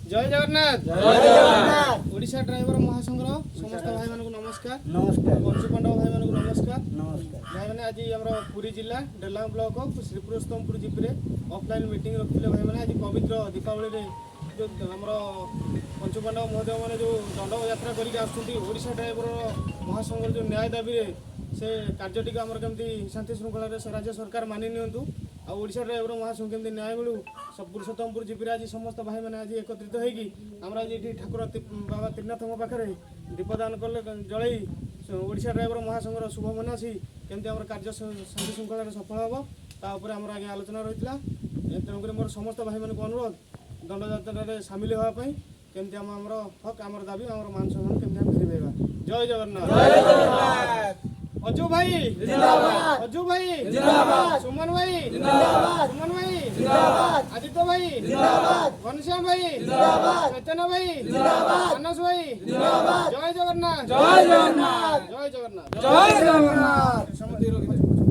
जय जगन्नाथ ओडिशा ड्राइवर महासंघर समस्त भाई मानक नमस्कार नमस्कार पंचु पांडव भाई मानक नमस्कार नमस्कार भाई मैंने आज आम पुरी जिला Delang block Shripurastampur GP offline meeting रखते भाई मैंने आज पवित्र दीपावली जो आम पंचु पांडव महोदय मैंने जो दंड यात्रा करके ड्राइवर महासंघर जो न्याय दाबी से कार्यटी आमर केमती शांति श्रृंखला राज्य सरकार मानि नियंतु आशा ड्राइवर महासंघ केमती न्याय मिलू सब पुरुषोत्तमपुर जीपी आज समस्त भाई मैंने आज एकत्रित होगी आम आज ये ठाकुर बाबा त्रिनाथ पाखे दीपदान कले जलई ओडिशा ड्राइवर महासंघर शुभ मनासी केमती आम कार्य शांति श्रृंखला सफल हम तापर आम आगे आलोचना रही है तेणुक मोर समस्त भाई मान अनुरोध दंडयात्रा सामिल होगापी केमती आम हक आम दाबी आम मान सम्मान केमती फेरी पाइबा। जय जगन्नाथ। अजू भाई जिंदाबाद, अजू भाई जिंदाबाद, सुमन भाई जिंदाबाद, सुमन भाई जिंदाबाद, आदित्य भाई जिंदाबाद, घनश्याम भाई जिंदाबाद, चैतन्य भाई जिंदाबाद, मानस भाई जिंदाबाद। जय जगन्नाथ, जय जगन्नाथ, जय जगन्नाथ, जय जगन्नाथ।